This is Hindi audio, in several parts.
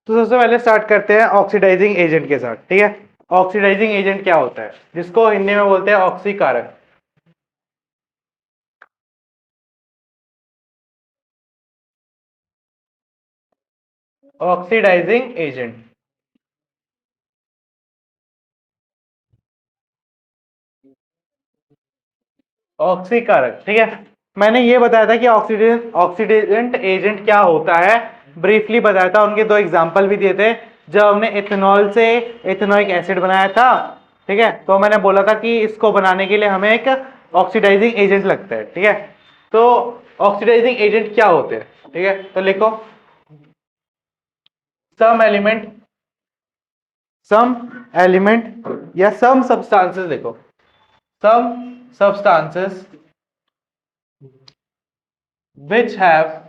तो सबसे पहले स्टार्ट करते हैं ऑक्सीडाइजिंग एजेंट के साथ। ठीक है, ऑक्सीडाइजिंग एजेंट क्या होता है, जिसको हिंदी में बोलते हैं ऑक्सीकारक। Oxidising agent, ऑक्सीकारक। ठीक है, मैंने ये बताया था कि ऑक्सीडेंट एजेंट क्या होता है, ब्रीफली बताया था। उनके दो एग्जांपल भी दिए थे। जब हमने इथेनॉल से इथेनॉइक एसिड बनाया था, ठीक है, तो मैंने बोला था कि इसको बनाने के लिए हमें एक ऑक्सीडाइजिंग एजेंट लगता है। ठीक है, तो ऑक्सीडाइजिंग एजेंट क्या होते हैं? ठीक है, तो लिखो सम एलिमेंट या सम सब्सटेंसेस। देखो, some substances which have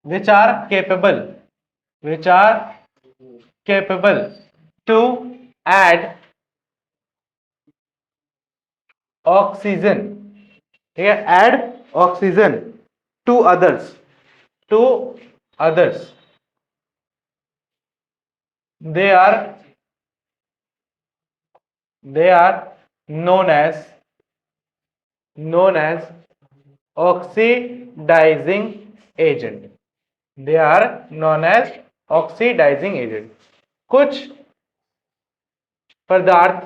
which are capable to add oxygen। ठीक है, add oxygen to others they are known as oxidizing agent। they are known as oxidizing agent। कुछ पदार्थ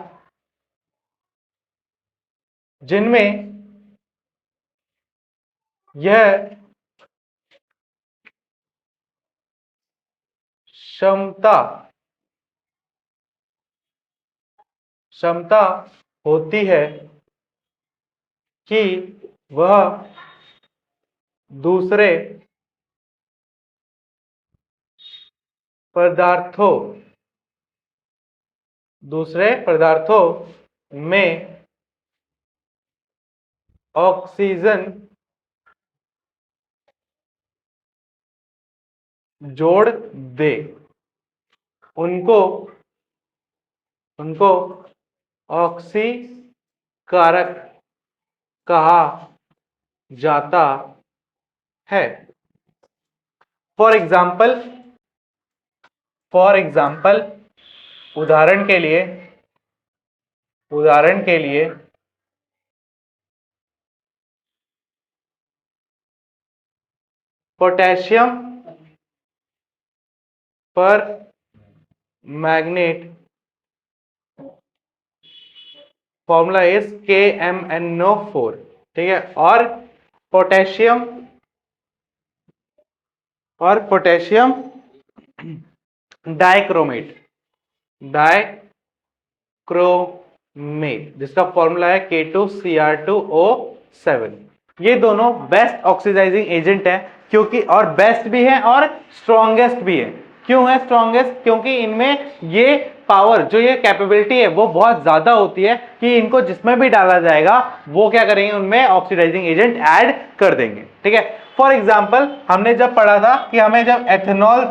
जिनमें यह क्षमता होती है कि वह दूसरे पदार्थों में ऑक्सीजन जोड़ दे। उनको ऑक्सीकारक कहा जाता है। फॉर एग्जाम्पल उदाहरण के लिए पोटेशियम पर मैग्नेट फॉर्मूला इज KMnO4। ठीक है, और पोटेशियम डाइक्रोमेट जिसका फॉर्मूला है K2Cr2O7। ये दोनों बेस्ट ऑक्सीडाइजिंग एजेंट है, क्योंकि और बेस्ट भी है और स्ट्रॉन्गेस्ट भी है। क्यों है स्ट्रॉन्गेस्ट? क्योंकि इनमें ये पावर, जो ये कैपेबिलिटी है, वो बहुत ज्यादा होती है कि इनको जिसमें भी डाला जाएगा वो क्या करेंगे, उनमें ऑक्सीडाइजिंग एजेंट ऐड कर देंगे। ठीक है, फॉर एग्जाम्पल हमने जब पढ़ा था कि हमें जब एथेनॉल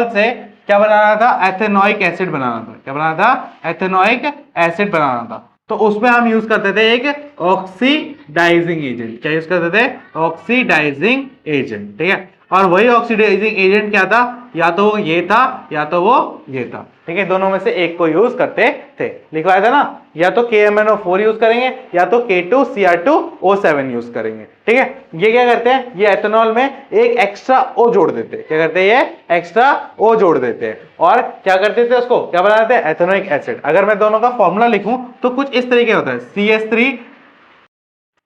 से क्या बनाना था, एथेनॉइक एसिड बनाना था। क्या बनाना था? एथेनॉइक एसिड बनाना था। तो उसमें हम यूज करते थे एक ऑक्सीडाइजिंग एजेंट। क्या यूज करते थे? Oxidising agent. ठीक है, और वही ऑक्सीडाइजिंग एजेंट क्या था? या तो वो ये था या तो वो ये था। ठीक है, दोनों में से एक को यूज करते थे। लिखवाया था ना, या तो KMnO4 यूज करेंगे या तो K2Cr2O7 यूज करेंगे। ठीक है, ये क्या करते हैं, ये एथेनॉल में एक एक्स्ट्रा O जोड़ देते हैं। क्या करते हैं? ये एक्स्ट्रा O जोड़ देते हैं और क्या करते थे, उसको क्या बनाते हैं? Ethanoic acid. अगर मैं दोनों का फॉर्मूला लिखूं तो कुछ इस तरीके होता है, CH3,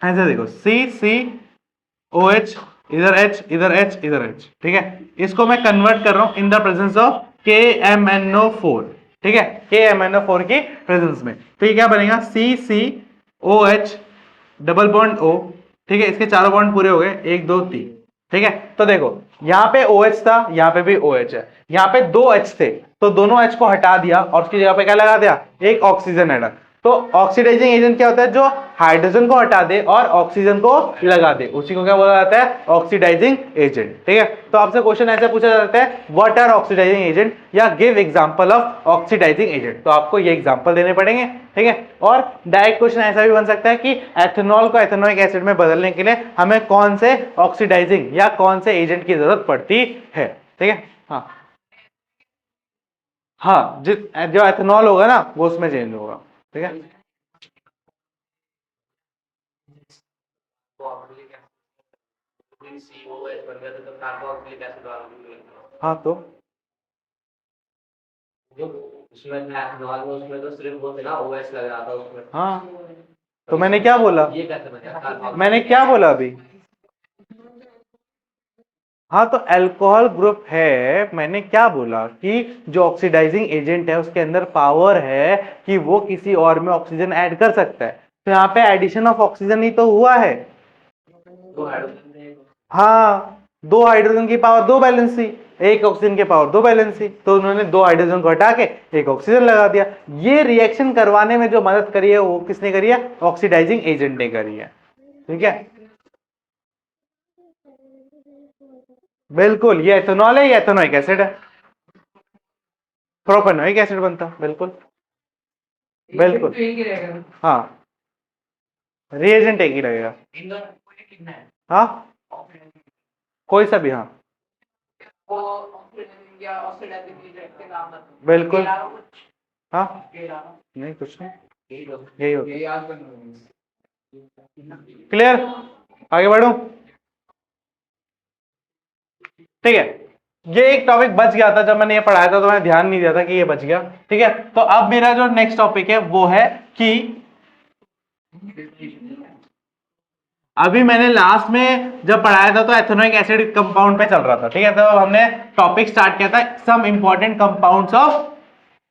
ऐसे देखो, CCOH, इधर H, इधर H, इधर H। ठीक है, इसको मैं कन्वर्ट कर रहा हूं in the presence of KMnO4। ठीक है, KMnO4 की प्रेजेंस में। तो ये क्या बनेगा? CCOH double bond O। ठीक है, इसके चारों बॉन्ड पूरे हो गए, 1 2 3। ठीक है, तो देखो यहाँ पे OH था, यहाँ पे भी OH है, यहाँ पे 2 H थे, तो दोनों H को हटा दिया और उसकी जगह पे क्या लगा दिया? एक ऑक्सीजन एटम। तो ऑक्सीडाइजिंग एजेंट क्या होता है? जो हाइड्रोजन को हटा दे और ऑक्सीजन को लगा दे, उसी को क्या बोला जाता है? Oxidising agent. ठीक है, तो आपसे क्वेश्चन ऐसे पूछा जाता है, व्हाट आर ऑक्सीडाइजिंग एजेंट, या give example of oxidising agent. तो आपको ये एग्जांपल देने पड़ेंगे। ठीक है, और डायरेक्ट क्वेश्चन ऐसा भी बन सकता है कि एथेनॉल को एथेनोइक एसिड में बदलने के लिए हमें कौन से ऑक्सीडाइजिंग या कौन से एजेंट की जरूरत पड़ती है। ठीक है। हाँ हाँ, जो एथेनॉल होगा ना वो उसमें चेंज होगा। ठीक है। हाँ तो उसमें उसमें तो सिर्फ वो थे ना, ओएस लग रहा था उसमें। हाँ तो मैंने क्या बोला, ये कैसे बना, मैंने क्या बोला अभी। हाँ तो अल्कोहल ग्रुप है, मैंने क्या बोला कि जो ऑक्सीडाइजिंग एजेंट है उसके अंदर पावर है कि वो किसी और में ऑक्सीजन ऐड कर सकता है, तो यहाँ पे एडिशन ऑफ ऑक्सीजन ही तो हुआ है। हाँ, दो हाइड्रोजन की पावर दो बैलेंस थी, एक ऑक्सीजन की पावर दो बैलेंस थी, तो उन्होंने दो हाइड्रोजन को हटा के एक ऑक्सीजन लगा दिया। ये रिएक्शन करवाने में जो मदद करी है वो किसने करी है, ऑक्सीडाइजिंग एजेंट ने करी है। ठीक है, बिल्कुल, ये एथेनॉल है, ये एथेनोइक एसिड है, प्रोपेनोइक एसिड बनता, बिल्कुल बिल्कुल। हाँ, रिएजेंट एक ही लगेगा। हाँ, कोई सा भी, हाँ बिल्कुल। हाँ नहीं, कुछ नहीं, यही होता। क्लियर, आगे बढ़ू। ठीक है, ये एक टॉपिक बच गया था, जब मैंने ये पढ़ाया था तो मैंने ध्यान नहीं दिया था कि ये बच गया। ठीक है, तो अब मेरा जो नेक्स्ट टॉपिक है वो है कि अभी मैंने लास्ट में जब पढ़ाया था तो एथेनोइक एसिड कंपाउंड पे चल रहा था। ठीक है, तो हमने टॉपिक स्टार्ट किया था some important compounds of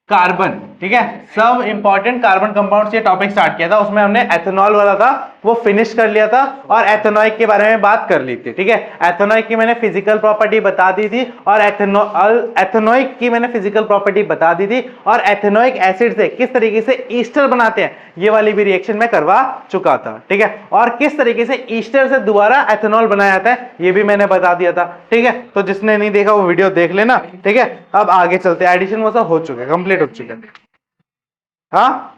carbon. ठीक है, सब इंपॉर्टेंट कार्बन कंपाउंड्स, ये टॉपिक स्टार्ट किया था, उसमें हमने एथेनॉल वाला था वो फिनिश कर लिया था और एथेनोइक के बारे में बात कर ली थी। ठीक है, एथेनोइक की मैंने फिजिकल प्रॉपर्टी बता दी थी और एथेनोइक की मैंने फिजिकल प्रॉपर्टी बता दी थी, और एथेनोइक एसिड से किस तरीके से ईस्टर बनाते हैं ये वाली भी रिएक्शन में करवा चुका था। ठीक है, और किस तरीके से ईस्टर से दोबारा एथेनॉल बनाया जाता है ये भी मैंने बता दिया था। ठीक है, तो जिसने नहीं देखा वो वीडियो देख लेना। ठीक है, अब आगे चलते हैं, एडिशन वो सब हो चुके हैं, कंप्लीट हो चुके हैं। हाँ,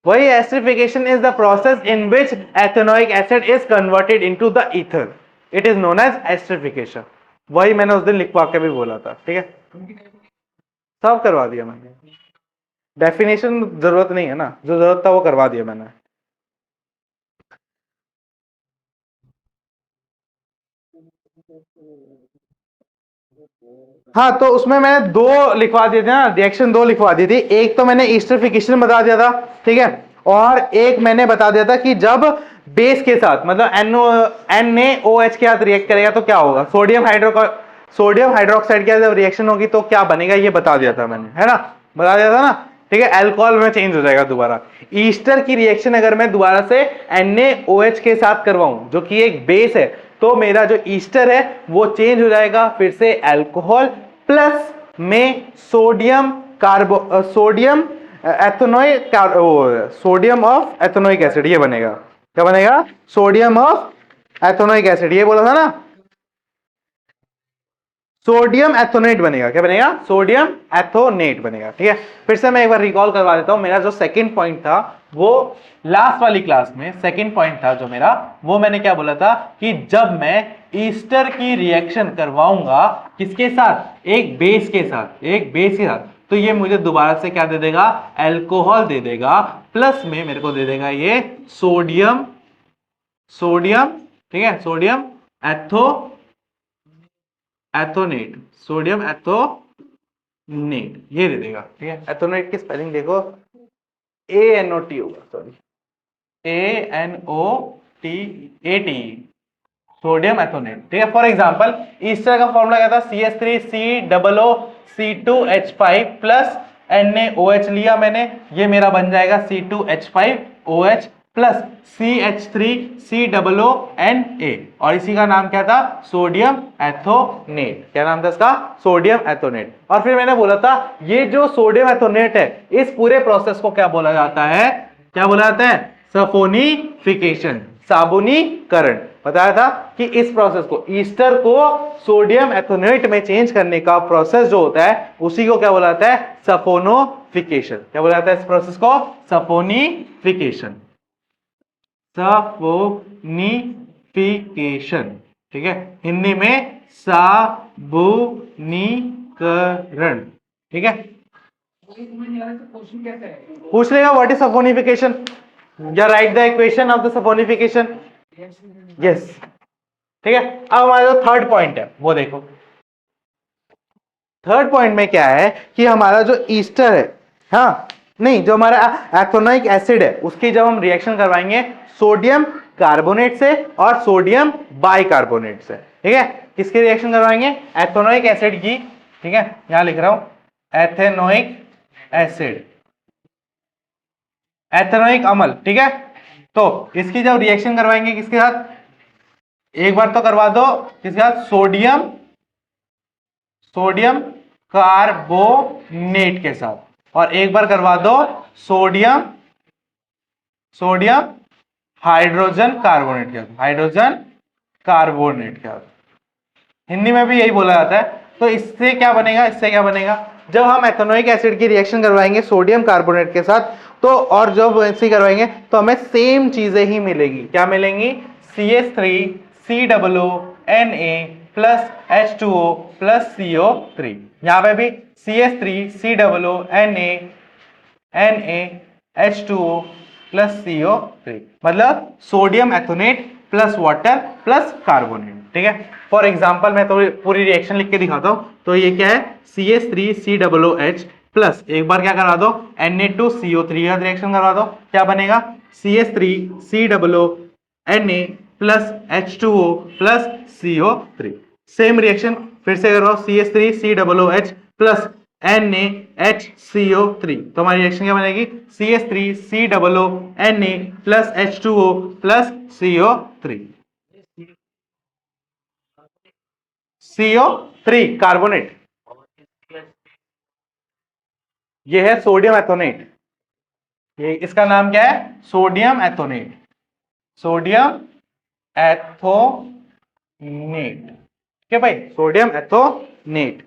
वही esterification is the process in which ethanoic acid is converted into the ether, it is known as esterification. वही मैंने उस दिन लिखवा के भी बोला था। ठीक है, सब करवा दिया मैंने, डेफिनेशन जरूरत नहीं है ना, जो जरूरत था वो करवा दिया मैंने। हाँ, तो उसमें मैंने दो लिखवा दिए थे ना, रिएक्शन दो लिखवा दी थी, एक तो मैंने ईस्टरिफिकेशन बता दिया था। ठीक है, और एक मैंने बता दिया था कि जब बेस के साथ मतलब NaOH के साथ रिएक्ट करेगा तो क्या होगा, सोडियम हाइड्रोक्साइड के साथ जब रिएक्शन होगी तो क्या बनेगा, ये बता दिया था मैंने, है ना, बता दिया था ना। ठीक है, अल्कोहल में चेंज हो जाएगा दोबारा। ईस्टर की रिएक्शन अगर मैं दोबारा से NaOH के साथ करवाऊं जो कि एक बेस है, तो मेरा जो ईस्टर है वो चेंज हो जाएगा फिर से अल्कोहल प्लस में sodium ethanoic, sodium of ethanoic acid, ये बनेगा। क्या बनेगा, सोडियम ऑफ एथेनोइक एसिड, ये बोला था ना, सोडियम एथोनेट बनेगा। क्या बनेगा, सोडियम एथोनेट बनेगा। ठीक है, फिर से मैं एक बार रिकॉल करवा देता हूं, मेरा जो सेकंड पॉइंट था वो लास्ट वाली क्लास में सेकंड पॉइंट था जो मेरा, वो मैंने क्या बोला था कि जब मैं ईस्टर की रिएक्शन करवाऊंगा किसके साथ, एक बेस के साथ, एक बेस के साथ, तो ये मुझे दोबारा से क्या दे देगा, अल्कोहल दे देगा, प्लस में मेरे को दे देगा ये सोडियम, सोडियम, ठीक है, सोडियम एथो एथोनेट, सोडियम एथोनेट, ये दे देगा। ठीक है, एथोनेट की स्पेलिंग देखो, ANOT होगा, सॉरी, ANOTATE, सोडियम एथोनेट। ठीक है, फॉर एग्जांपल ईस्टर का फॉर्मूला क्या था, CH3COO C2H5 प्लस NaOH लिया मैंने, ये मेरा बन जाएगा C2H5OH प्लस CH3COONA, और इसी का नाम क्या था, सोडियम एथोनेट। क्या नाम था इसका, सोडियम एथोनेट। और फिर मैंने बोला था ये जो सोडियम एथोनेट है इस पूरे प्रोसेस को क्या बोला जाता है, क्या बोला जाता है, सफोनिफिकेशन, साबुनीकरण। बताया था कि इस प्रोसेस को, ईस्टर को सोडियम एथोनेट में चेंज करने का प्रोसेस जो होता है उसी को क्या बोला जाता है, सफोनोफिकेशन। क्या बोला जाता है इस प्रोसेस को, सफोनिफिकेशन, सफोनिफिकेशन। ठीक है, हिंदी में साबुनीकरण। ठीक है, पूछ लेगा व्हाट इज सफोनिफिकेशन या write the equation of the saponification. Yes, ठीक है। अब हमारा जो थर्ड पॉइंट है वो देखो। थर्ड पॉइंट में क्या है कि हमारा जो ईस्टर है, हाँ नहीं, जो हमारा एथोनोइक एसिड है उसकी जब हम रिएक्शन करवाएंगे सोडियम कार्बोनेट से और सोडियम बाइकार्बोनेट से, ठीक है, किसकी रिएक्शन करवाएंगे, एथोनोइक एसिड की। ठीक है, यहां लिख रहा हूं एथेनोइक एसिड, एथेनोइक अम्ल। ठीक है, तो इसकी जब रिएक्शन करवाएंगे किसके साथ, एक बार तो करवा दो किसके साथ, सोडियम, सोडियम कार्बोनेट के साथ, और एक बार करवा दो सोडियम, सोडियम हाइड्रोजन कार्बोनेट के साथ, हाइड्रोजन कार्बोनेट के साथ। हिंदी में भी यही बोला जाता है। तो इससे क्या बनेगा, इससे क्या बनेगा, जब हम एथेनोइक एसिड की रिएक्शन करवाएंगे सोडियम कार्बोनेट के साथ, तो और जब ऐसे करवाएंगे तो हमें सेम चीजें ही मिलेंगी। क्या मिलेंगी, CH3COO plus H2O plus CO3। यहां पे भी CH3COO प्लस CO3, मतलब sodium ethanoate plus water plus carbonate. ठीक है, फॉर एग्जांपल मैं तो पूरी रिएक्शन लिख के दिखाता हूं। तो ये क्या है, CH3COOH प्लस एक बार क्या करा दो Na2CO3 का रिएक्शन करवा दो, क्या बनेगा, CH3COONA plus H2O plus CO3। Same reaction फिर से करवाओ, CH3COOH प्लस NaHCO3, तो हमारी रिएक्शन क्या बनेगी, CH3COONA plus H2O plus CO3, CO3 carbonate, ये है सोडियम एथोनेट, ये इसका नाम क्या है, सोडियम एथोनेट, सोडियम एथोनेट। ठीक है भाई, सोडियम एथोनेट।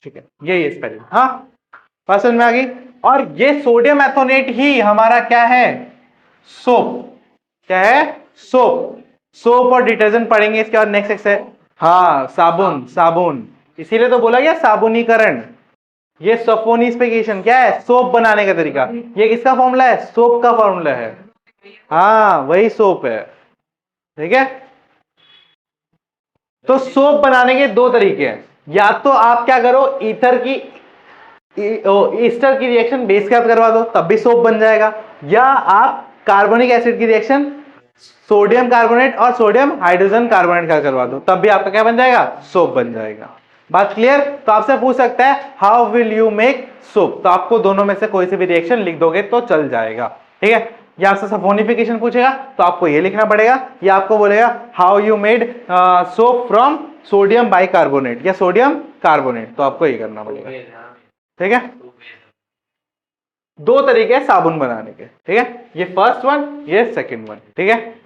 ठीक है, यही है स्पेलिंग। हाँ, बात समझ में आ गई। और ये सोडियम एथोनेट ही हमारा क्या है, सोप। क्या है, सोप। सोप और डिटर्जेंट पढ़ेंगे इसके बाद नेक्स्ट है, हाँ साबुन, साबुन, इसीलिए तो बोला गया साबुनीकरण। ये सफोनिफिकेशन क्या है, सोप बनाने का तरीका। ये किसका फॉर्मूला है, सोप का फॉर्मूला है, हाँ वही सोप है। ठीक है, तो सोप बनाने के दो तरीके हैं, या तो आप क्या करो, ईथर की ईस्टर की रिएक्शन बेस के साथ करवा दो तब भी सोप बन जाएगा, या आप कार्बोनिक एसिड की रिएक्शन सोडियम कार्बोनेट और सोडियम हाइड्रोजन कार्बोनेट का करवा दो तब भी आपका क्या बन जाएगा, सोप बन जाएगा। बात क्लियर। तो आपसे पूछ सकता है how will you make soap, तो आपको दोनों में से कोई से भी रिएक्शन लिख दोगे तो चल जाएगा। ठीक है, या आपसे सफोनिफिकेशन पूछेगा तो आपको ये लिखना पड़ेगा, या आपको बोलेगा how you made soap from sodium bicarbonate या सोडियम कार्बोनेट, तो आपको ये करना पड़ेगा। ठीक है, दो तरीके हैं साबुन बनाने के। ठीक है, ये फर्स्ट वन, ये सेकंड वन। ठीक है,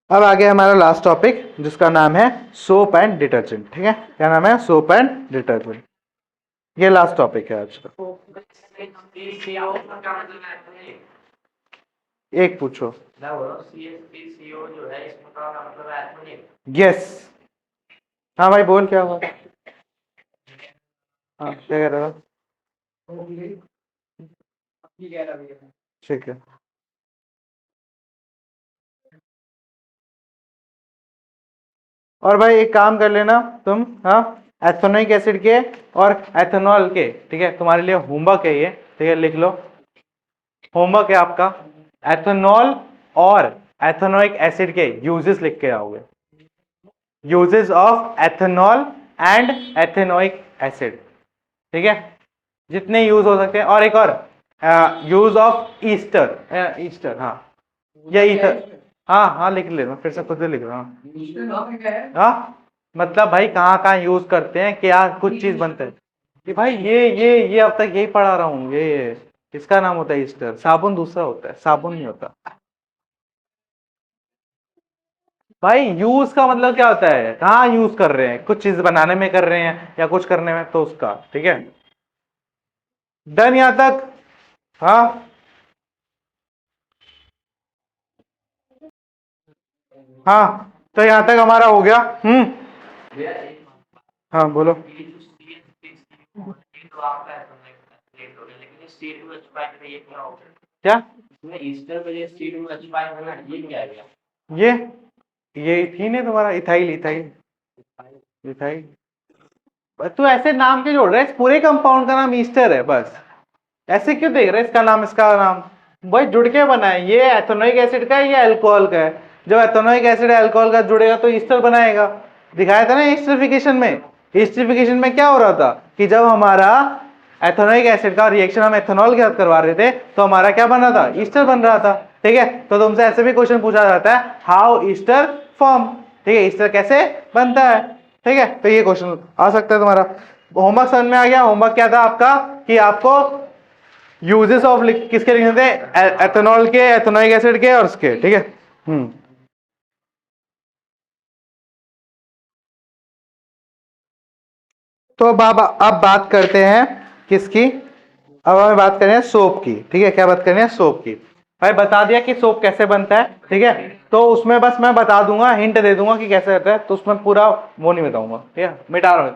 अब आगे हमारा लास्ट टॉपिक जिसका नाम है सोप एंड डिटर्जेंट। ठीक है, क्या नाम है, सोप एंड डिटर्जेंट। ये लास्ट टॉपिक है आज का। एक पूछो। यस, हाँ भाई बोल, क्या हुआ, हाँ क्या कह रहा था, ठीक है। और भाई एक काम कर लेना तुम, हाँ एथेनोइक एसिड के और एथेनॉल के, ठीक है, तुम्हारे लिए होमवर्क है ये। ठीक है, लिख लो, होमवर्क है आपका, एथेनॉल और एथेनोइक एसिड के यूजेस लिख के आओगे, uses of ethanol and ethanoic acid. ठीक है, जितने यूज हो सकते हैं, और एक और यूज ऑफ ईस्टर, ईस्टर, हाँ या ईथर, हाँ हाँ लिख ले, मैं फिर से खुद से लिख रहा हूँ। हाँ मतलब भाई कहाँ कहाँ यूज करते हैं, क्या कुछ चीज बनते हैं कि भाई ये अब तक यही पढ़ा रहा हूँ। ये इसका नाम होता है ईस्टर, साबुन दूसरा होता है, साबुन नहीं होता भाई। यूज का मतलब क्या होता है, कहाँ यूज कर रहे हैं, कुछ चीज बनाने में कर रहे हैं या कुछ करने में, तो उसका। ठीक है, डन यहां तक, हाँ। हाँ, तो यहां तक हमारा हो गया। हाँ बोलो। क्या ये ये इथीन है तुम्हारा, इथाइल इथाइल इथाइल। तू ऐसे नाम क्यों जोड़ रहा है? इस पूरे कंपाउंड का नाम ईस्टर है बस। ऐसे क्यों देख रहे हैं इसका नाम इसका नाम? भाई जुड़ के बना है, ये एथेनोइक एसिड का है, ये अल्कोहल का है। जब एथेनोइक एसिड अल्कोहल का जुड़ेगा तो ईस्टर बनाएगा। दिखाया था ना ईस्टरिफिकेशन में। ईस्टरिफिकेशन में क्या हो रहा था कि जब हमारा एथेनोइक एसिड का रिएक्शन हम एथेनॉल के साथ करवा रहे थे तो हमारा क्या बन रहा था? ईस्टर बन रहा था। ठीक है, तो तुमसे ऐसे भी क्वेश्चन पूछा जाता है, हाउ ईस्टर फॉर्म। ठीक है, ईस्टर कैसे बनता है। ठीक है, तो ये क्वेश्चन आ सकता है तुम्हारा। होमवर्क समझ में आ गया? होमवर्क क्या था आपका कि आपको यूजेस ऑफ किसके लिखने थे? एथेनॉल के, एथेनोइक एसिड के और उसके। ठीक है। तो अब बात करते हैं किसकी? अब हमें बात करनी है सोप की। ठीक है, क्या बात करनी है? सोप की। भाई बता दिया कि सोप कैसे बनता है। ठीक है, तो उसमें बस मैं बता दूंगा, हिंट दे दूंगा कि कैसे रहता है, तो उसमें पूरा वो नहीं बताऊंगा। ठीक है, मिटा रहा हूं।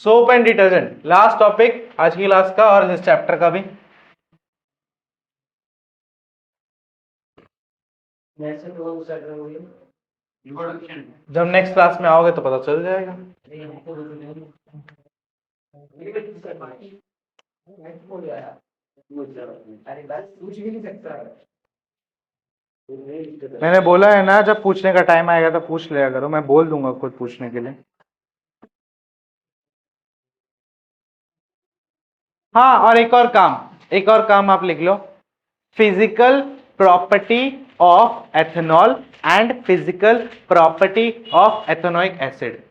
Soap and detergent last topic आज की क्लास का और इस चैप्टर का भी। जब नेक्स्ट क्लास में आओगे तो पता चल जाएगा। मैंने बोला है ना, जब पूछने का टाइम आएगा तो पूछ लिया करो, मैं बोल दूंगा खुद पूछने के लिए। हाँ, और एक और काम आप लिख लो। Physical property of ethanol and physical property of ethanoic acid.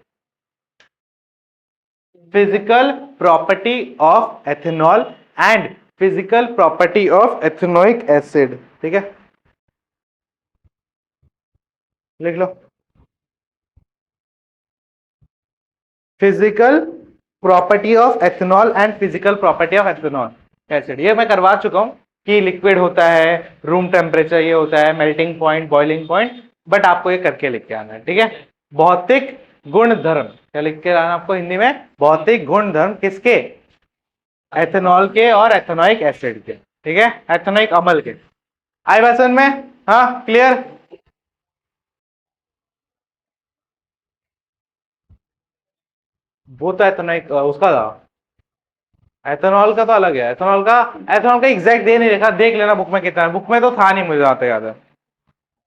Physical property of ethanol and physical property of ethanoic acid. ठीक है, लिख लो। Physical property of ethanol and physical property of ethanol acid, ये मैं करवा चुका हूं कि लिक्विड होता है, रूम टेम्परेचर ये होता है, melting point, boiling point, but आपको ये करके लिख के आना है। ठीक है, भौतिक गुण धर्म क्या लिख के आना आपको हिंदी में? भौतिक गुण धर्म किसके? एथेनॉल के और एथेनोइक एसिड के। ठीक है, एथेनोइक अम्ल के। आई बात समझ में? हाँ, क्लियर? वो तो एथेनोइक उसका था, एथेनॉल का तो अलग है। एथेनॉल का एग्जैक्ट दे नहीं रखा, देख लेना बुक में कितना है। बुक में तो था नहीं, मुझे आता याद है।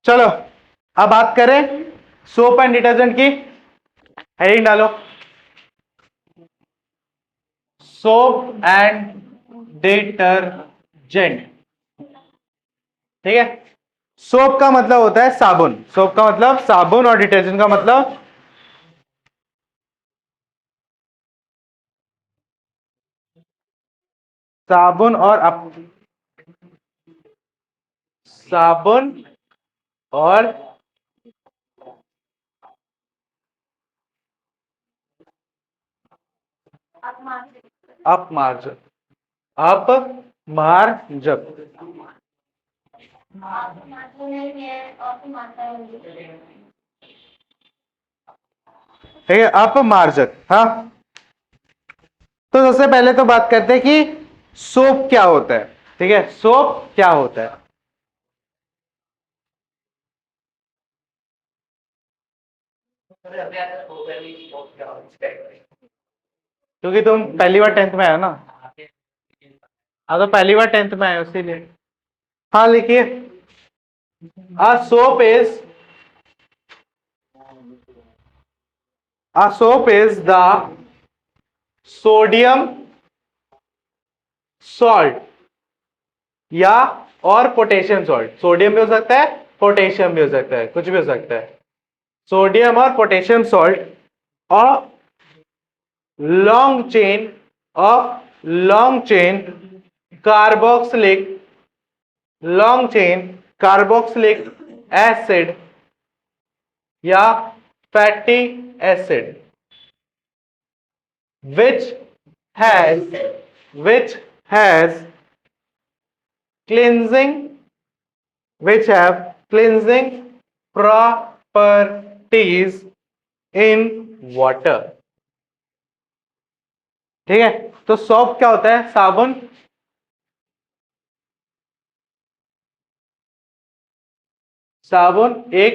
चलो अब बात करें सोप एंड डिटर्जेंट की। हेडिंग डालो, सोप एंड डिटर्जेंट। ठीक है, सोप का मतलब होता है साबुन, सोप का मतलब साबुन, और डिटर्जेंट का मतलब साबुन और साबुन और अपमार्जक। अपमार्जक। ठीक है, अपमार्जक। हाँ, तो सबसे पहले तो बात करते हैं कि सोप क्या होता है। ठीक है, सोप क्या होता है? क्योंकि तुम पहली बार 10th में आए हो ना। हाँ, तो पहली बार 10th में आए हो इसीलिए। हाँ लिखिए, a soap is a soap is the sodium salt या और पोटेशियम सॉल्ट। सोडियम भी हो सकता है, पोटेशियम भी हो सकता है, कुछ भी हो सकता है। सोडियम और पोटेशियम सॉल्ट और long chain carboxylic long chain carboxylic acid या fatty acid which has which has cleansing which have cleansing properties in water. ठीक है, तो सोप क्या होता है? साबुन। साबुन एक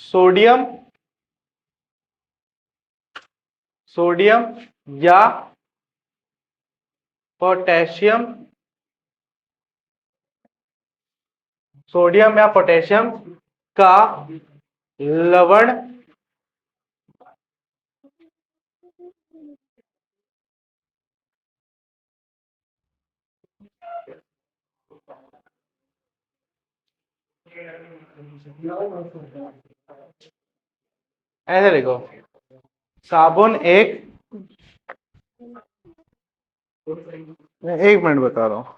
सोडियम सोडियम या पोटेशियम, सोडियम या पोटेशियम का लवण ऐसे देखो, साबुन एक, एक मिनट बता रहा हूं।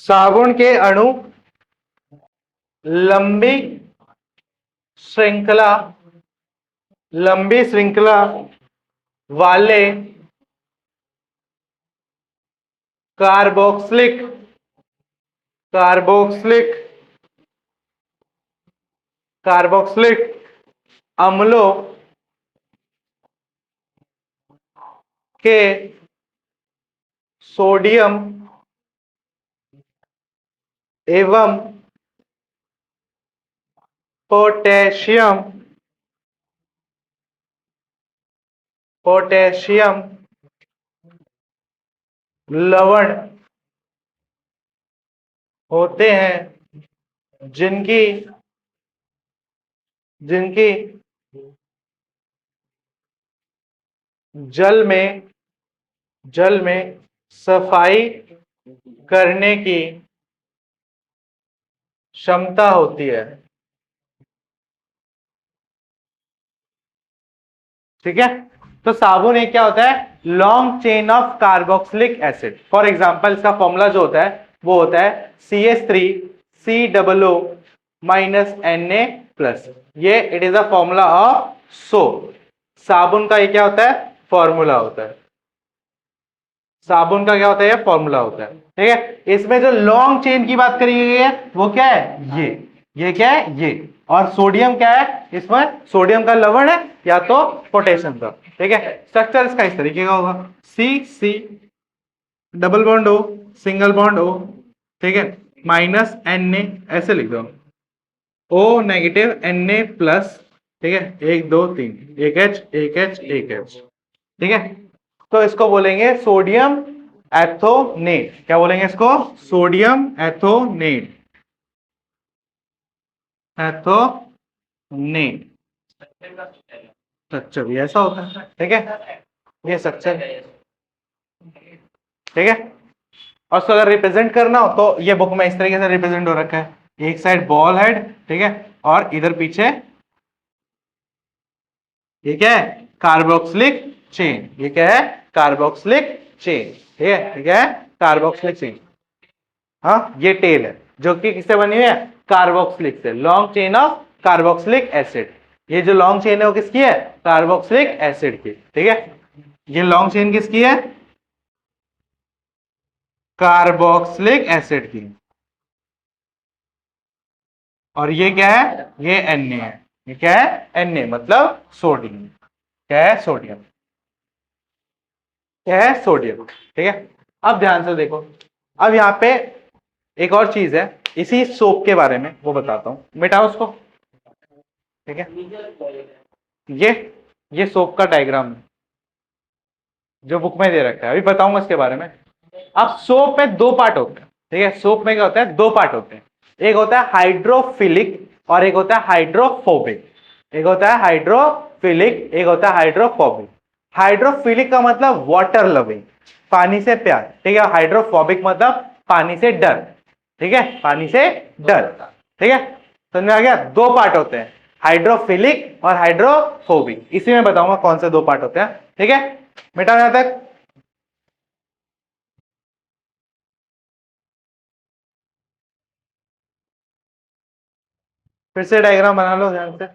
साबुन के अणु लंबी श्रृंखला लंबी श्रृंखला वाले कार्बोक्सिलिक कार्बोक्सिलिक कार्बोक्सिलिक अम्लों के सोडियम एवं पोटेशियम पोटेशियम लवण होते हैं, जिनकी जिनकी जल में जल में सफाई करने की क्षमता होती है। ठीक है, तो साबुन एक क्या होता है? Long chain of carboxylic acid. For example इसका फॉर्मूला जो होता है वो होता है CH3COO -Na+। ये it is a formula of soap. साबुन का ये क्या होता है? फॉर्मूला होता है। साबुन का क्या होता है? फॉर्मूला होता है। ठीक है, इसमें जो लॉन्ग चेन की बात करी गई है वो क्या है? ये क्या है? ये। और सोडियम क्या है? इसमें सोडियम का लवण है या तो पोटेशियम का। ठीक है, स्ट्रक्चर इसका इस तरीके का होगा, C double bond O single bond O। ठीक है, -Na ऐसे लिख दो, O नेगेटिव Na+। ठीक है, 1 2 3, एक H एक H एक H। ठीक है, तो इसको बोलेंगे सोडियम एथोनेट। क्या बोलेंगे इसको? सोडियम एथोनेट। एथोनेट स्ट्रक्चर भी ऐसा होता है। ठीक है, ये स्ट्रक्चर। ठीक है, और उसको अगर रिप्रेजेंट करना हो तो ये बुक में इस तरीके से रिप्रेजेंट हो रखा है, एक साइड बॉल हेड, ठीक है, और इधर पीछे ये क्या है? Carboxylic chain. ये क्या है? Carboxylic chain. ठीक है, ठीक है, कार्बोक्सिलिक चेन। हाँ, ये टेल है जो कि किससे बनी हुई है? कार्बोक्सिलिक से। Long chain of carboxylic acid. ये जो लॉन्ग चेन है वो किसकी है? कार्बोक्सिलिक एसिड की। ठीक है, ये लॉन्ग चेन किसकी है? कार्बोक्सिलिक एसिड की। और ये क्या है? ये Na है। ये क्या है? Na मतलब सोडियम। क्या है? सोडियम। क्या है? सोडियम। ठीक है, अब ध्यान से देखो, अब यहां पे एक और चीज है इसी सोप के बारे में, वो बताता हूं। मिटाओ उसको। ठीक है, ये ये सोप का डायग्राम है जो बुक में दे रखा है, अभी बताऊंगा इसके बारे में। अब सोप में दो पार्ट होते हैं। ठीक है, सोप में क्या होता है? दो पार्ट होते हैं, एक होता है हाइड्रोफिलिक और एक होता है हाइड्रोफोबिक। एक होता है हाइड्रोफिलिक, एक होता है हाइड्रोफोबिक। हाइड्रोफिलिक का मतलब वाटर लविंग, पानी से प्यार। ठीक है, हाइड्रोफोबिक मतलब पानी से डर। ठीक है, पानी से डर। ठीक है, समझ में आ गया? दो पार्ट होते हैं, हाइड्रोफिलिक और हाइड्रोफोबिक। इसी में बताऊंगा कौन से दो पार्ट होते हैं। ठीक है, बेटा यहां तक। फिर से डायग्राम बना लो ध्यान से।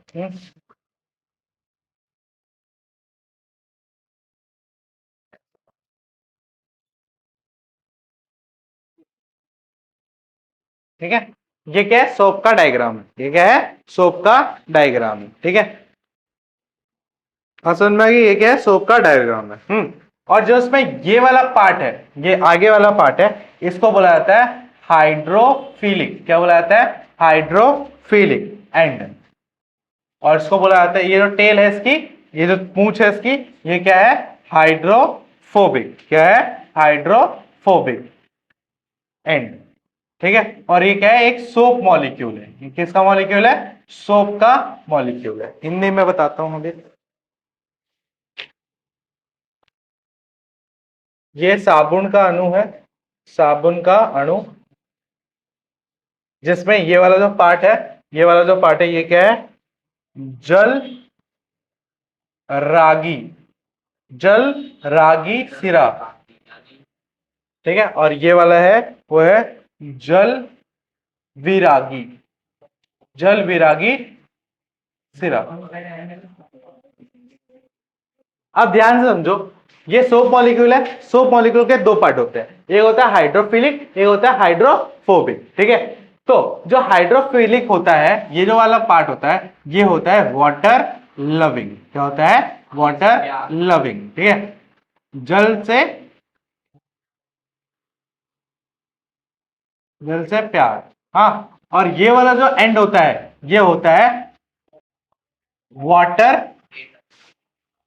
ठीक है, ये क्या है, सोप का डायग्राम है, ये क्या है, सोप का डायग्राम है। ठीक है, समझ में आ गई, ये क्या है, सोप का डायग्राम है। और जो इसमें ये वाला पार्ट है, ये आगे वाला पार्ट है, इसको बोला जाता है हाइड्रोफिलिक। क्या बोला जाता है, हाइड्रोफिलिक एंड। और इसको बोला जाता है, ये जो टेल है इसकी, ये जो पूंछ है इसकी, ये क्या है, हाइड्रोफोबिक। क्या है, हाइड्रोफोबिक एंड। ठीक है, और ये क्या है, एक सोप मॉलिक्यूल है। ये किसका मॉलिक्यूल है, सोप का मॉलिक्यूल है। हिंदी में बताता हूं अभी। ये साबुन का अणु है, साबुन का अणु, जिसमें ये वाला जो पार्ट है, ये वाला जो पार्ट है, ये क्या है, जल रागी, जल रागी सिरा। ठीक है, और ये वाला है, वो है जल विरागी, जल विरागी सिरा। अब ध्यान से समझो, ये सोप मॉलिक्यूल है, सोप मॉलिक्यूल के दो पार्ट होते हैं, एक होता है हाइड्रोफिलिक, एक होता है हाइड्रोफोबिक। ठीक है, तो जो हाइड्रोफिलिक होता है, ये जो वाला पार्ट होता है, ये होता है वाटर लविंग। क्या होता है, वाटर लविंग। ठीक है, जल से, जल से प्यार। हाँ, और ये वाला जो एंड होता है, ये होता है वाटर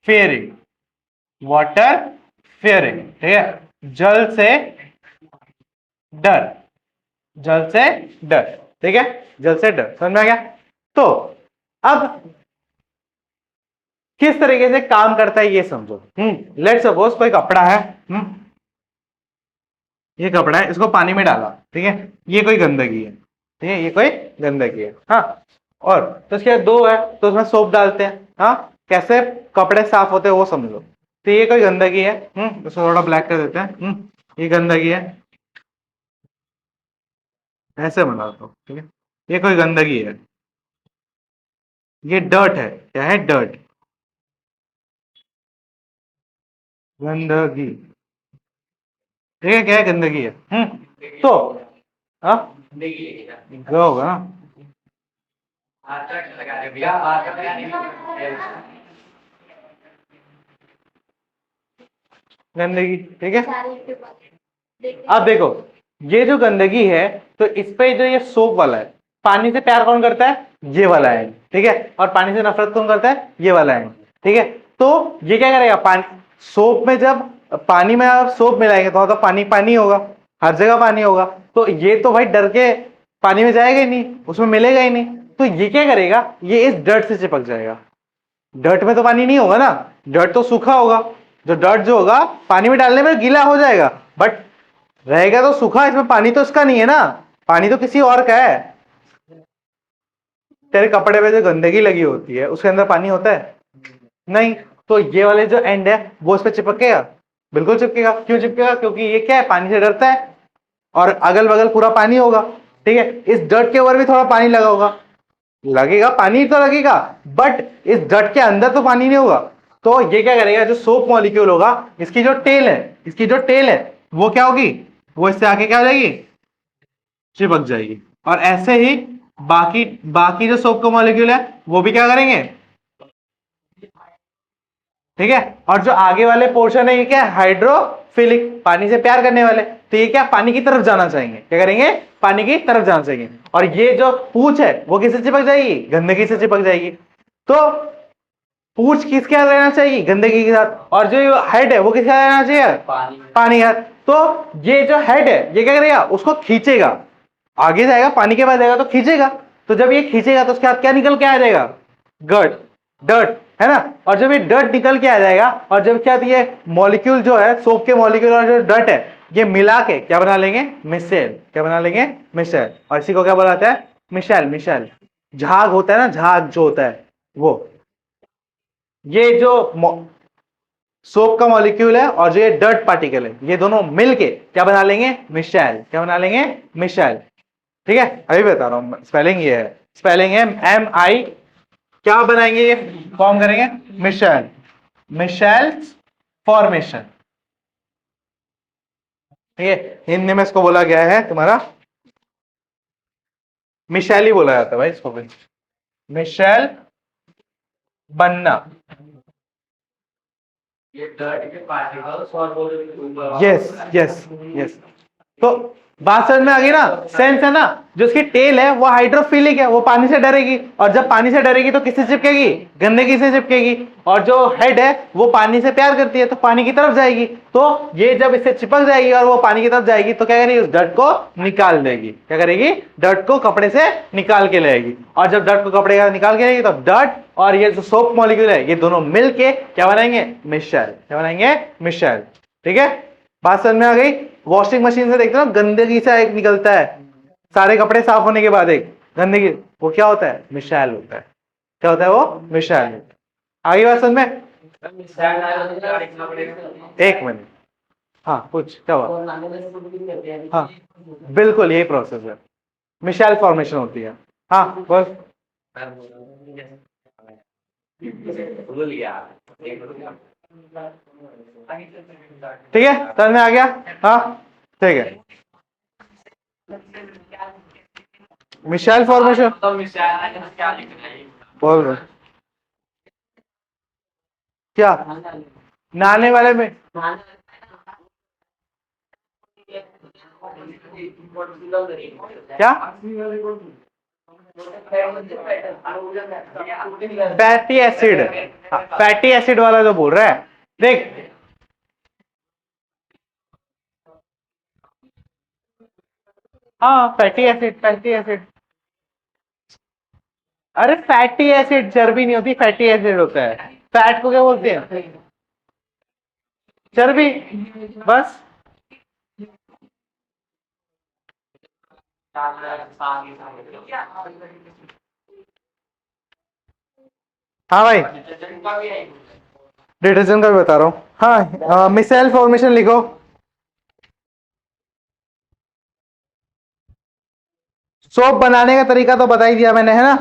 फेयरिंग, वाटर फेयरिंग। ठीक है, जल से डर, जल से डर। ठीक है, जल से डर, समझ में आ गया। तो अब किस तरीके से काम करता है ये समझो। लेट सपोज कोई कपड़ा है, ये कपड़ा है, इसको पानी में डाला। ठीक है, ये कोई गंदगी है, ठीक है, ये कोई गंदगी है। हाँ, और तो उसके बाद दो है, तो उसमें सोप डालते हैं। हाँ, कैसे कपड़े साफ होते हैं वो समझो। तो ये कोई गंदगी है, इसको थोड़ा ब्लैक कर देते हैं। ये गंदगी है, ऐसे बना दो। ठीक है, ये कोई गंदगी है, ये डर्ट है। क्या है, डर्ट, गंदगी। ठीक है, क्या है, गंदगी है। तो हाँ, क्या होगा ना, गंदगी। ठीक है, अब देखो, ये जो गंदगी है, तो इस पे जो ये सोप वाला है, पानी से प्यार कौन करता है, ये वाला है। ठीक है, और पानी से नफरत कौन करता है, ये वाला है। ठीक है, तो ये क्या करेगा, पानी, सोप में जब पानी में आप सोप मिलाएंगे तो पानी पानी होगा, हर जगह पानी होगा। तो ये तो भाई डर के पानी में जाएगा ही नहीं, उसमें मिलेगा ही नहीं। तो ये क्या करेगा, ये इस डर्ट से चिपक जाएगा। डर्ट में तो पानी नहीं होगा ना, डर्ट तो सूखा होगा। जो डर्ट जो होगा, पानी में डालने में गीला हो जाएगा, बट रहेगा तो सूखा। इसमें पानी तो इसका नहीं है ना, पानी तो किसी और का है। तेरे कपड़े पे जो गंदगी लगी होती है, उसके अंदर पानी होता है नहीं। तो ये वाले जो एंड है, वो इस पे चिपकेगा, बिल्कुल चिपकेगा। क्यों चिपकेगा, क्योंकि ये क्या है, पानी से डरता है, और अगल बगल पूरा पानी होगा। ठीक है, इस डर्ट के ऊपर भी थोड़ा पानी लगा होगा, लगेगा, पानी तो लगेगा, बट इस डर्ट के अंदर तो पानी नहीं होगा। तो ये क्या करेगा, जो सोप मॉलिक्यूल होगा, इसकी जो टेल है, इसकी जो टेल है, वो क्या होगी, वो इससे आके क्या हो जाएगी, चिपक जाएगी। और ऐसे ही बाकी बाकी जो सोप का मॉलिक्यूल है, वो भी क्या करेंगे। ठीक है, और जो आगे वाले पोर्शन है, ये क्या है, हाइड्रोफिलिक, पानी से प्यार करने वाले। तो ये क्या, पानी की तरफ जाना चाहेंगे, क्या करेंगे, पानी की तरफ जाना चाहिए। और ये जो पूंछ है, वो किससे चिपक जाएगी, गंदगी से चिपक जाएगी। तो पूंछ किसके साथ रहना चाहिए, गंदगी के साथ, और जो हेड है वो किसके साथ रहना चाहिए, पानी के साथ। तो ये जो हेड है, ये क्या करेगा, उसको खींचेगा, आगे जाएगा, पानी के पास जाएगा तो खींचेगा। तो जब ये खींचेगा, तो उसके बाद क्या निकल के आ जाएगा, गर्ड, डर्ट, है ना। और जब ये डर्ट निकल के आ जाएगा, और जब क्या, ये मॉलिक्यूल जो है, सोप के मॉलिक्यूल और जो डर्ट है, ये मिला के क्या बना लेंगे, मिशेल। क्या बना लेंगे, मिशेल। और इसी को क्या बोला जाता है, मिशेल, मिशेल। झाग होता है ना, झाग जो होता है वो, ये जो सोप का मॉलिक्यूल है और जो ये डर्ट पार्टिकल है, ये दोनों मिलके क्या बना लेंगे, मिशेल। क्या बना लेंगे, मिशेल। ठीक है, अभी बता रहा हूं, स्पेलिंग ये है, स्पेलिंग है MI, क्या बनाएंगे, ये फॉर्म करेंगे, मिशेल, मिशेल्स फॉर्मेशन। ठीक है, हिंदी में इसको बोला गया है तुम्हारा मिशेल ही बोला जाता है भाई इसको भी, मिशेल बनना। Yes yes yes. तो बात समझ में आ गई ना, सेंस है ना। जो उसकी टेल है वो हाइड्रोफिलिक है, वो पानी से डरेगी, और जब पानी से डरेगी तो किससे चिपकेगी, गंदगी से चिपकेगी। और जो हेड है वो पानी से प्यार करती है तो पानी की तरफ जाएगी। तो ये जब इससे चिपक जाएगी और वो पानी की तरफ जाएगी तो क्या करेगी, उस डर्ट को निकाल देगी। क्या करेगी, डर्ट को कपड़े से निकाल के लाएगी। और जब डर्ट को कपड़े का निकाल के लाएगी तो डर्ट और ये जो सोप मॉलिक्यूल है ये दोनों मिलके क्या बनाएंगे, मिशेल। क्या बनाएंगे, मिशेल। ठीक है, बात समझ में आ गई। वॉशिंग मशीन से देखते हो गंदगी सा एक निकलता है, सारे कपड़े साफ होने के बाद एक गंदगी, वो क्या होता है, मिशेल होता है। क्या होता है वो, मिशेल। आगे बात समझ में। एक मिनट, हाँ कुछ क्या हुआ, हाँ बिल्कुल यही प्रोसेस है, मिशेल फॉर्मेशन होती है। हाँ बस ठीक है, समझ में आ गया। हाँ ठीक है, मिशेल फॉर्मेशन बोल रहे क्या, नहाने वाले में क्या, फैटी एसिड, फैटी एसिड वाला जो बोल रहा है, देख हाँ फैटी एसिड, फैटी एसिड। अरे फैटी एसिड चर्बी नहीं होती, फैटी एसिड होता है। फैट को क्या बोलते हैं, चर्बी। बस हाँ भाई, डिटर्जेंट का भी बता रहा हूँ। हाँ मिशेल फॉर्मेशन लिखो। सोप बनाने का तरीका तो बता ही दिया मैंने, है ना।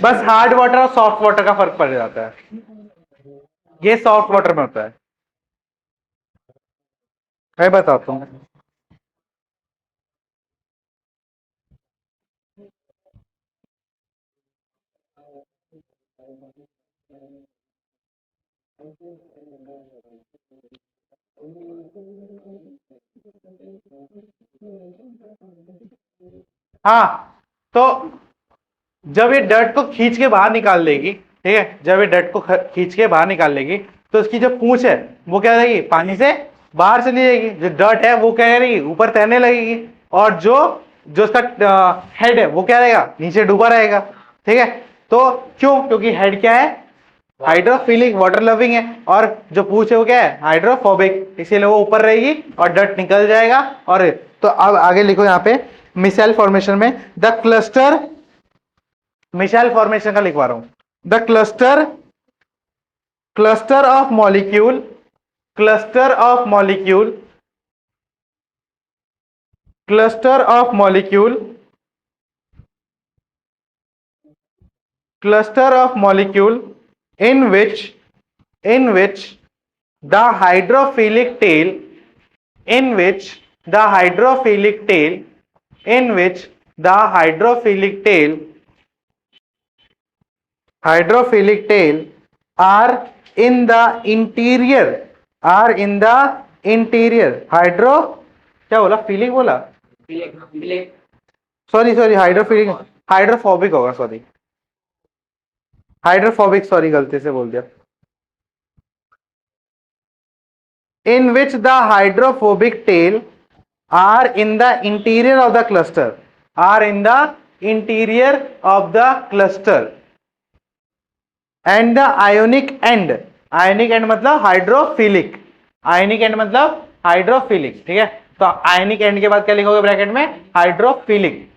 बस हार्ड वाटर और सॉफ्ट वाटर का फर्क पड़ जाता है, ये सॉफ्ट वाटर में होता है। मैं बताता हूँ। हाँ तो जब ये डर्ट को खींच के बाहर निकाल देगी, ठीक है, जब ये डर्ट को खींच के बाहर निकाल लेगी तो उसकी जो पूंछ है वो क्या रहेगी, पानी से बाहर चली जाएगी। जो डर्ट है वो क्या करेगी, ऊपर तैरने लगेगी। और जो जो उसका हेड है वो क्या रहेगा, नीचे डूबा रहेगा। ठीक है, तो क्यों, क्योंकि हेड क्या है, हाइड्रोफिलिक, वाटर लविंग है। और जो पूंछ है वो क्या है, हाइड्रोफोबिक, इसीलिए वो ऊपर रहेगी और डर्ट निकल जाएगा। और तो अब आगे लिखो यहाँ पे, मिशेल फॉर्मेशन में द क्लस्टर, मिशेल फॉर्मेशन का लिखवा रहा हूं, the cluster, cluster of molecule, cluster of molecule, cluster of molecule, cluster of molecule in which the hydrophilic tail, in which the hydrophilic tail, in which the hydrophilic tail are in the interior, are in the interior, hydro क्या बोला, फीलिक बोला, सॉरी सॉरी, हाइड्रोफिलिक, हाइड्रोफोबिक होगा, सॉरी हाइड्रोफोबिक, सॉरी गलती से बोल दिया। In which the hydrophobic tail are in the interior of the cluster, are in the interior of the cluster and the ionic end, ionic end मतलब हाइड्रोफिलिक, आयोनिक एंड मतलब हाइड्रोफिलिक, ठीक है। तो आयनिक एंड के बाद क्या लिखोगे ब्रैकेट में, हाइड्रोफिलिक।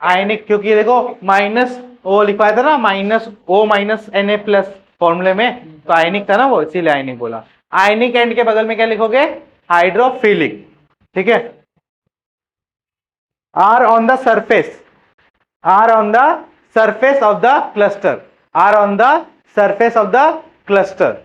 आयनिक क्योंकि देखो माइनस ओ लिखवाया था ना, minus O minus N A plus फॉर्मूले में, तो आयनिक था ना वो, इसीलिए आयनिक बोला। आयनिक एंड के बगल में क्या लिखोगे, हाइड्रोफिलिक, ठीक है। Are on the surface, are on the surface of the cluster, are on the surface of the cluster,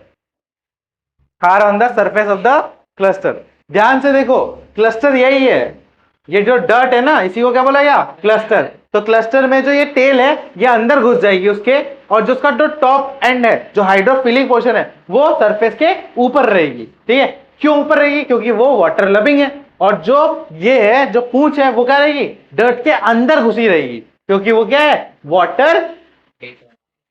are on the surface of the cluster. ध्यान से देखो, क्लस्टर यही है, ये जो डर्ट है ना, इसी को क्या बोला गया, क्लस्टर। तो क्लस्टर में जो ये टेल है ये अंदर घुस जाएगी उसके, और जो उसका जो टॉप एंड है, जो हाइड्रोफिलिक पोर्शन है, वो सरफेस के ऊपर रहेगी, ठीक है। क्यों ऊपर रहेगी, क्योंकि वो वाटर लविंग है। और जो ये है, जो पूंछ है, वो क्या रहेगी, डर्ट के अंदर घुसी रहेगी, क्योंकि वो क्या है, वाटर,